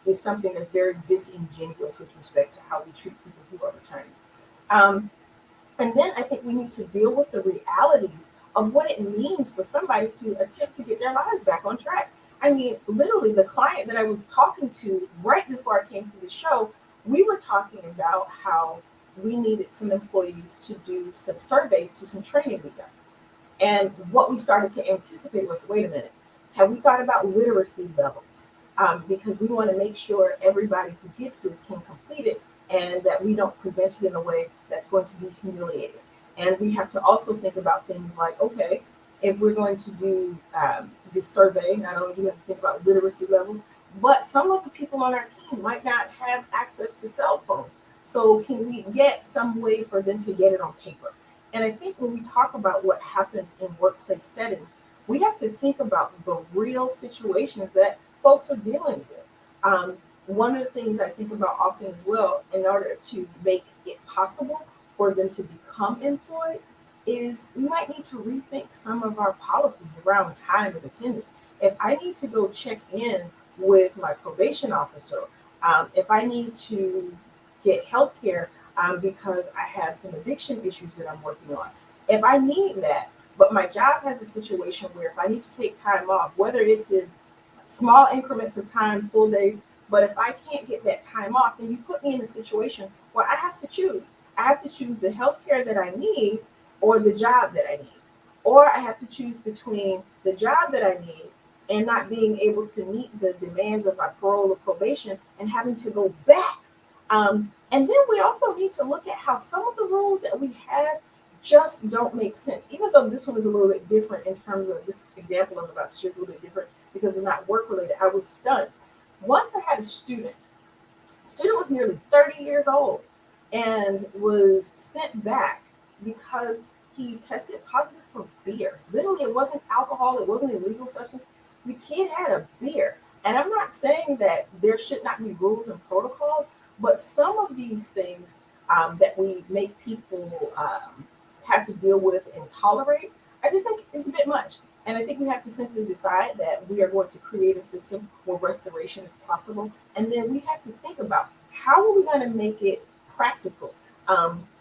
Speaker 4: is something that's very disingenuous with respect to how we treat people who are returning. And then I think we need to deal with the realities of what it means for somebody to attempt to get their lives back on track. I mean, literally, the client that I was talking to right before I came to the show, we were talking about how we needed some employees to do some surveys to some training we done. And what we started to anticipate was, wait a minute, have we thought about literacy levels? Because we want to make sure everybody who gets this can complete it, and that we don't present it in a way that's going to be humiliating. And we have to also think about things like, okay, if we're going to do this survey, not only do we have to think about literacy levels, but some of the people on our team might not have access to cell phones. So can we get some way for them to get it on paper? And I think when we talk about what happens in workplace settings, we have to think about the real situations that folks are dealing with. One of the things I think about often as well, in order to make it possible for them to become employed, is we might need to rethink some of our policies around time and attendance. If I need to go check in with my probation officer, if I need to get health care because I have some addiction issues that I'm working on, if I need that, but my job has a situation where if I need to take time off, whether it's in small increments of time, full days, but if I can't get that time off, then you put me in a situation where I have to choose. I have to choose the health care that I need or the job that I need. Or I have to choose between the job that I need and not being able to meet the demands of my parole or probation and having to go back. And then we also need to look at how some of the rules that we have just don't make sense. Even though this one is a little bit different in terms of this example I'm about to share is a little bit different because it's not work related. I was stunned. Once I had a student was nearly 30 years old and was sent back because he tested positive for beer. Literally, it wasn't alcohol, it wasn't illegal substance. The kid had a beer. And I'm not saying that there should not be rules and protocols, But some of these things that we make people have to deal with and tolerate, I just think is a bit much. And I think we have to simply decide that we are going to create a system where restoration is possible. And then we have to think about how are we going to make it practical.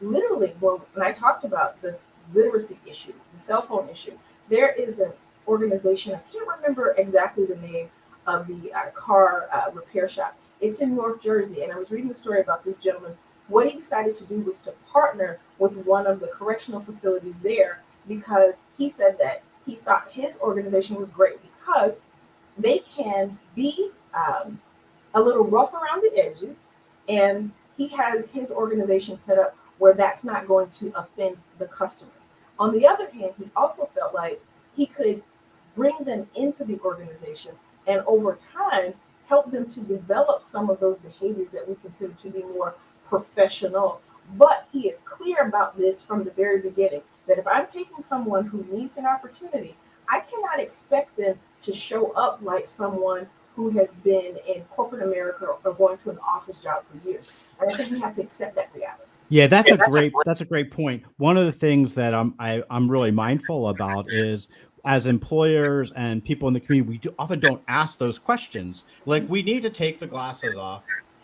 Speaker 4: Literally, when I talked about the literacy issue, the cell phone issue, there is an organization, I can't remember exactly the name of the car repair shop. It's in North Jersey. And I was reading a story about this gentleman. What he decided to do was to partner with one of the correctional facilities there because he said that he thought his organization was great because they can be a little rough around the edges, and he has his organization set up where that's not going to offend the customer. On the other hand, he also felt like he could bring them into the organization and over time help them to develop some of those behaviors that we consider to be more professional. But he is clear about this from the very beginning that if I'm taking someone who needs an opportunity, I cannot expect them to show up like someone who has been in corporate America or going to an office job for years. And I think we have to accept that reality.
Speaker 1: Yeah, that's a great point. One of the things that I'm really mindful about is as employers and people in the community, often don't ask those questions. Like we need to take the glasses off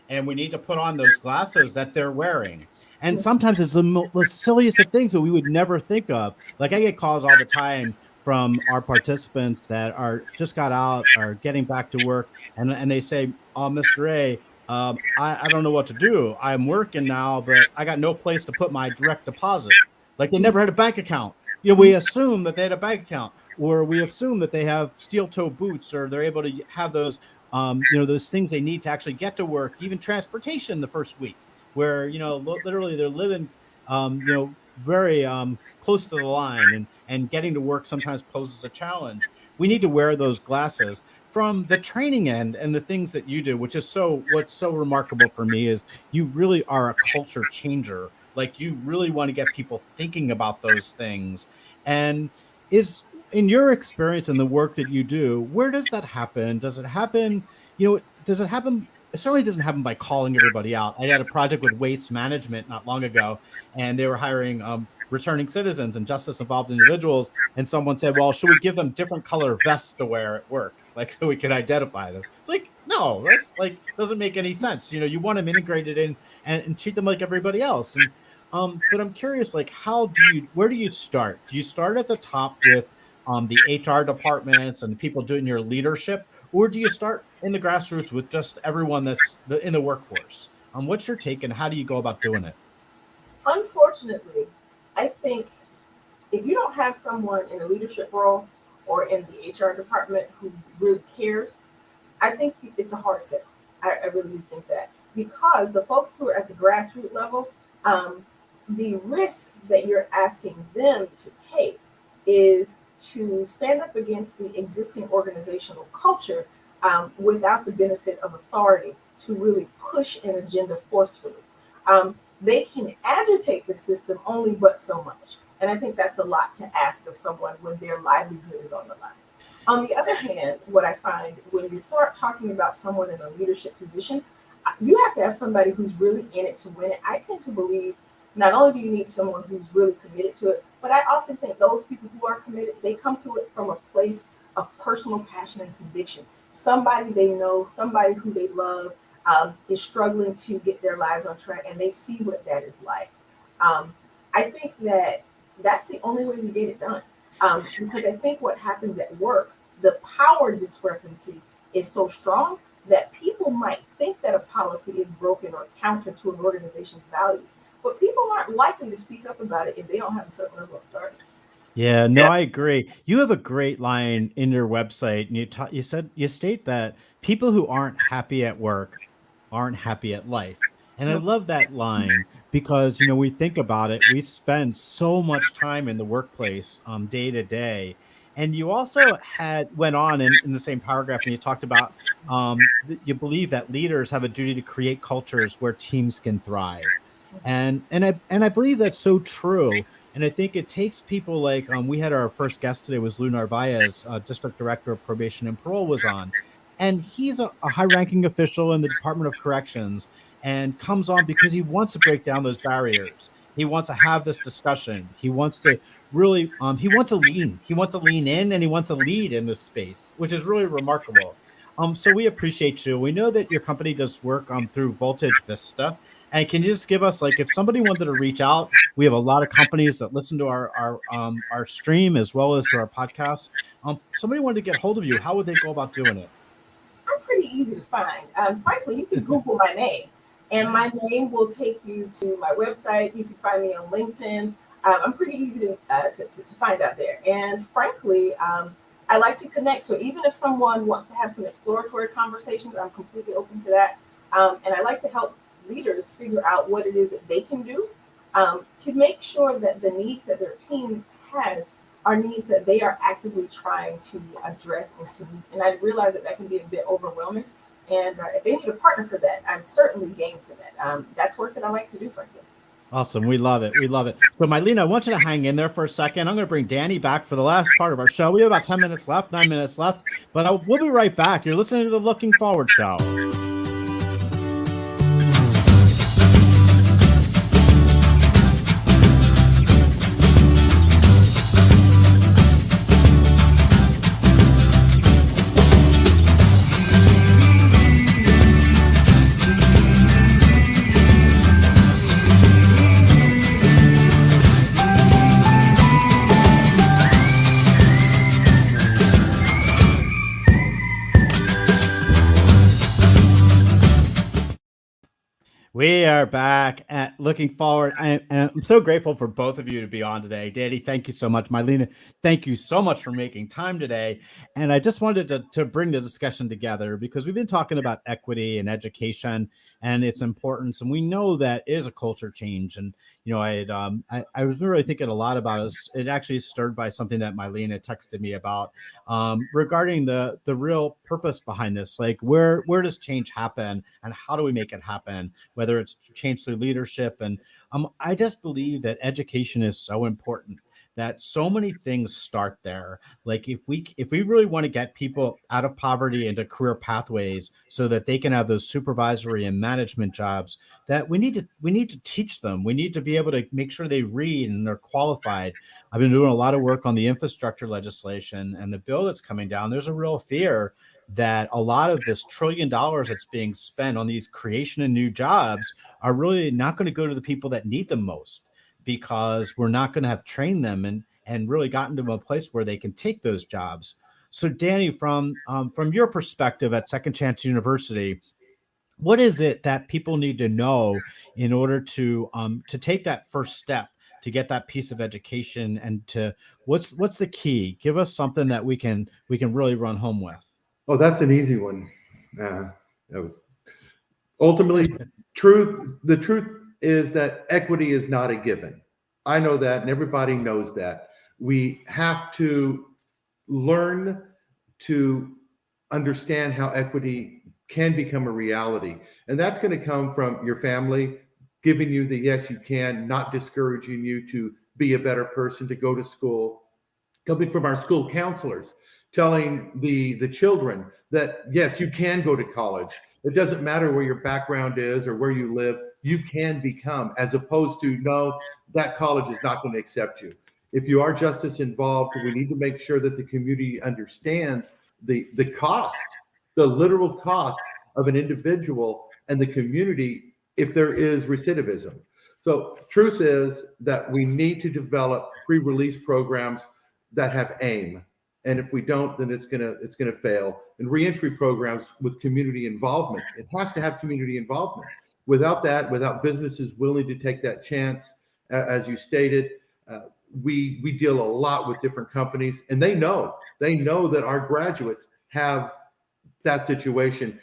Speaker 1: and we need to put on those glasses that they're wearing. And sometimes it's the silliest of things that we would never think of. Like I get calls all the time from our participants that are just got out or getting back to work. And they say, oh, Mr. A, I don't know what to do. I'm working now, but I got no place to put my direct deposit. Like they never had a bank account. You know, we assume that they had a bank account, or we assume that they have steel toe boots, or they're able to have those, those things they need to actually get to work, even transportation the first week, where, literally they're living, very close to the line and getting to work sometimes poses a challenge. We need to wear those glasses. From the training end and the things that you do, which is what's so remarkable for me is you really are a culture changer. Like you really want to get people thinking about those things. And is in your experience and the work that you do, where does that happen? Does it happen? Does it happen? It certainly doesn't happen by calling everybody out. I had a project with Waste Management not long ago, and they were hiring returning citizens and justice involved individuals. And someone said, well, should we give them different color vests to wear at work? Like, so we can identify them. It's like, no, that's like, doesn't make any sense. You want them integrated in and treat them like everybody else. And, but I'm curious, like, where do you start? Do you start at the top with the HR departments and the people doing your leadership? Or do you start in the grassroots with just everyone that's in the workforce? What's your take and how do you go about doing it?
Speaker 4: Unfortunately, I think if you don't have someone in a leadership role or in the HR department who really cares, I think it's a hard sell. I really do think that. Because the folks who are at the grassroots level, the risk that you're asking them to take is to stand up against the existing organizational culture without the benefit of authority to really push an agenda forcefully. They can agitate the system only but so much. And I think that's a lot to ask of someone when their livelihood is on the line. On the other hand, what I find when you start talking about someone in a leadership position, you have to have somebody who's really in it to win it. I tend to believe not only do you need someone who's really committed to it, but I often think those people who are committed, they come to it from a place of personal passion and conviction. Somebody they know, somebody who they love is struggling to get their lives on track, and they see what that is like. I think that's the only way you get it done. Because I think what happens at work, the power discrepancy is so strong that people might think that a policy is broken or counter to an organization's values, but people aren't likely to speak up about it if they don't have a certain level of authority.
Speaker 1: Yeah, no, I agree. You have a great line in your website, and you state that people who aren't happy at work aren't happy at life. And I love that line because, we think about it, we spend so much time in the workplace day to day. And you also went on in the same paragraph and you talked about you believe that leaders have a duty to create cultures where teams can thrive. And I believe that's so true. And I think it takes people like we had our first guest today was Lou Narvaez, District Director of Probation and Parole was on. And he's a high-ranking official in the Department of Corrections and comes on because he wants to break down those barriers. He wants to have this discussion. He wants to really, he wants to lean in, and he wants to lead in this space, which is really remarkable. So we appreciate you. We know that your company does work through Voltage Vista. And can you just give us, like, if somebody wanted to reach out, we have a lot of companies that listen to our stream as well as to our podcast. Somebody wanted to get hold of you, how would they go about doing it?
Speaker 4: I'm pretty easy to find. Frankly, you can Google my name, and my name will take you to my website. You can find me on LinkedIn. I'm pretty easy to find out there. And frankly, I like to connect. So even if someone wants to have some exploratory conversations, I'm completely open to that. And I like to help leaders figure out what it is that they can do to make sure that the needs that their team has are needs that they are actively trying to address and to meet. And I realize that can be a bit overwhelming. And if they need a partner for that, I'm certainly game for that. That's work that I like to do, frankly.
Speaker 1: Awesome. We love it. We love it. So, Mylena, I want you to hang in there for a second. I'm going to bring Danny back for the last part of our show. We have about 10 minutes left, 9 minutes left, but we'll be right back. You're listening to the Looking Forward Show. We are back at Looking Forward, and I'm so grateful for both of you to be on today. Danny, thank you so much. Mylena, thank you so much for making time today. And I just wanted to bring the discussion together because we've been talking about equity and education and its importance, and we know that is a culture change. And I was really thinking a lot about this. It actually is stirred by something that Mylena texted me about regarding the real purpose behind this. Like, where does change happen, and how do we make it happen? Whether it's change through leadership, and I just believe that education is so important. That so many things start there. Like if we really want to get people out of poverty into career pathways so that they can have those supervisory and management jobs, that we need to teach them. We need to be able to make sure they read and they're qualified. I've been doing a lot of work on the infrastructure legislation and the bill that's coming down. There's a real fear that a lot of this $1 trillion that's being spent on these creation of new jobs are really not going to go to the people that need them most, because we're not going to have trained them and really gotten to a place where they can take those jobs. So Danny, from your perspective at Second Chance University, what is it that people need to know in order to take that first step to get that piece of education, and to what's the key? Give us something that we can really run home with.
Speaker 3: Oh, that's an easy one. That was ultimately truth. The truth is that equity is not a given. I know that, and everybody knows that. We have to learn to understand how equity can become a reality. And that's going to come from your family giving you the yes, you can, not discouraging you to be a better person, to go to school, coming from our school counselors, telling the children that, yes, you can go to college. It doesn't matter where your background is or where you live. You can become, as opposed to, no, that college is not going to accept you. If you are justice involved, we need to make sure that the community understands the cost, the literal cost of an individual and the community if there is recidivism. So truth is that we need to develop pre-release programs that have aim. And if we don't, then it's gonna fail. And reentry programs with community involvement. It has to have community involvement. Without that, without businesses willing to take that chance, as you stated, we deal a lot with different companies, and they know that our graduates have that situation.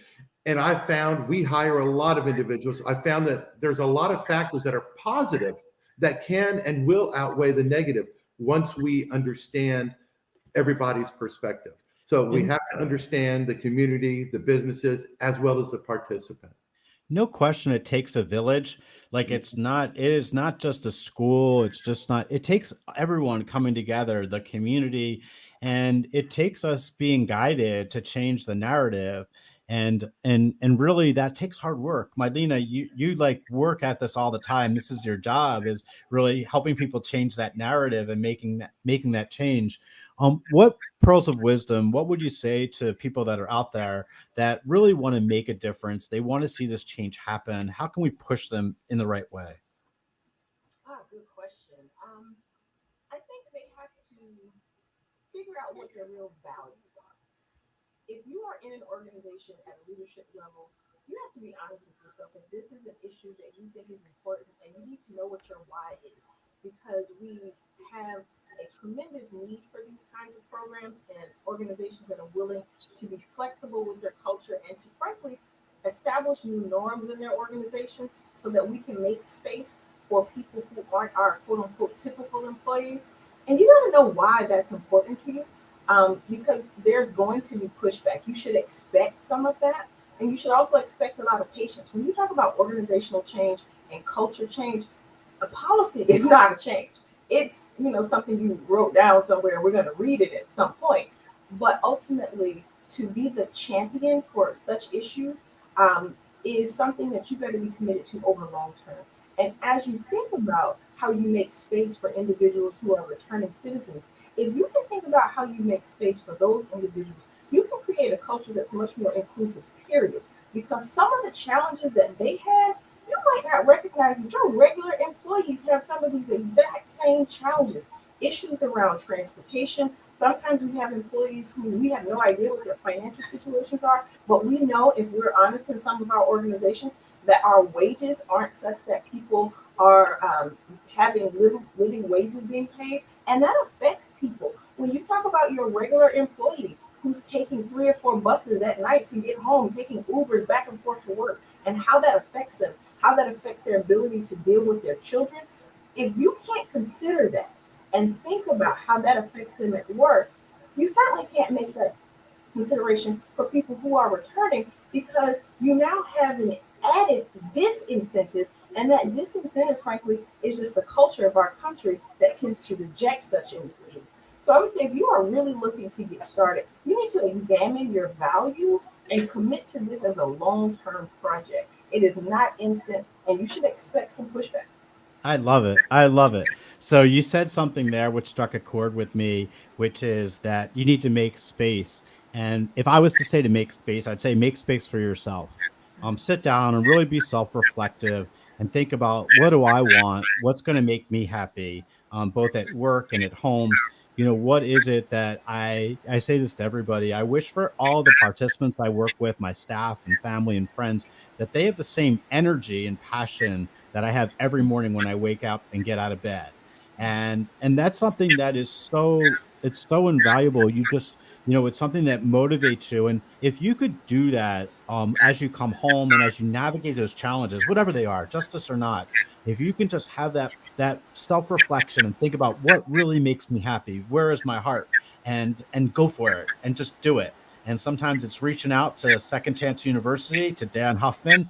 Speaker 3: And I found we hire a lot of individuals. I found that there's a lot of factors that are positive that can and will outweigh the negative once we understand everybody's perspective. So we have to understand the community, the businesses, as well as the participant.
Speaker 1: No question, it takes a village. Like it is not just a school. It takes everyone coming together, the community. and it takes us being guided to change the narrative. And really that takes hard work. Mylena, you like work at this all the time. This is your job, is really helping people change that narrative and making that change. What pearls of wisdom, what would you say to people that are out there that really want to make a difference? They want to see this change happen. How can we push them in the right way?
Speaker 4: Good question. I think they have to figure out what their real values are. If you are in an organization at a leadership level, you have to be honest with yourself that this is an issue that you think is important, and you need to know what your why is, because we have a tremendous need for these kinds of programs and organizations that are willing to be flexible with their culture and to frankly establish new norms in their organizations so that we can make space for people who aren't our quote unquote typical employees. And you got to know why that's important to you, because there's going to be pushback. You should expect some of that. And you should also expect a lot of patience. When you talk about organizational change and culture change, a policy is not a change. It's, something you wrote down somewhere. We're going to read it at some point. But ultimately, to be the champion for such issues is something that you got to be committed to over long term. And as you think about how you make space for individuals who are returning citizens, if you can think about how you make space for those individuals, you can create a culture that's much more inclusive, period. Because some of the challenges that they had, you might not recognize that your regular employees have some of these exact same challenges, issues around transportation. Sometimes we have employees who we have no idea what their financial situations are, but we know, if we're honest in some of our organizations, that our wages aren't such that people are having living wages being paid, and that affects people. When you talk about your regular employee who's taking 3 or 4 buses at night to get home, taking Ubers back and forth to work, and how that affects them, how that affects their ability to deal with their children, if you can't consider that and think about how that affects them at work, you certainly can't make that consideration for people who are returning, because you now have an added disincentive. And that disincentive, frankly, is just the culture of our country that tends to reject such individuals. So I would say, if you are really looking to get started, you need to examine your values and commit to this as a long-term project. It is not instant, and you should expect some pushback.
Speaker 1: I love it. I love it. So you said something there which struck a chord with me, which is that you need to make space. And if I was to say to make space, I'd say make space for yourself. Sit down and really be self-reflective and think about, what do I want? What's going to make me happy, both at work and at home? What is it that I say this to everybody. I wish for all the participants I work with, my staff and family and friends, that they have the same energy and passion that I have every morning when I wake up and get out of bed. And that's something that is it's so invaluable. It's something that motivates you. And if you could do that as you come home and as you navigate those challenges, whatever they are, justice or not, if you can just have that self-reflection and think about what really makes me happy, where is my heart, and go for it and just do it. And sometimes it's reaching out to Second Chance University, to Dan Huffman.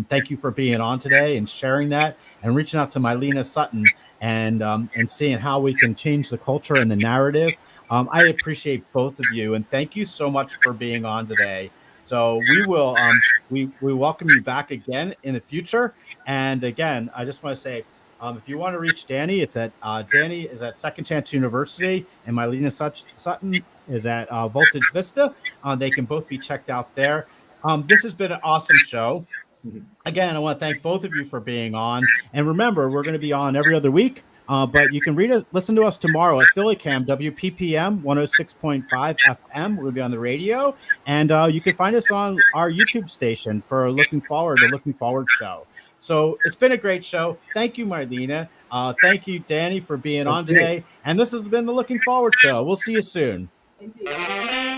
Speaker 1: Thank you for being on today and sharing that, and reaching out to Mylena Sutton and seeing how we can change the culture and the narrative. I appreciate both of you, and thank you so much for being on today. So we will we welcome you back again in the future. And again, I just want to say, if you want to reach Danny, it's at Danny is at Second Chance University, and Mylena Sutton is at Voltage Vista. They can both be checked out there. This has been an awesome show. Again, I want to thank both of you for being on. And remember, we're going to be on every other week. But you can listen to us tomorrow at PhillyCam, WPPM 106.5 FM. We'll be on the radio. And you can find us on our YouTube station for Looking Forward show. So it's been a great show. Thank you, Mylena. Thank you, Danny, for being on today. And this has been the Looking Forward show. We'll see you soon.
Speaker 4: Indeed.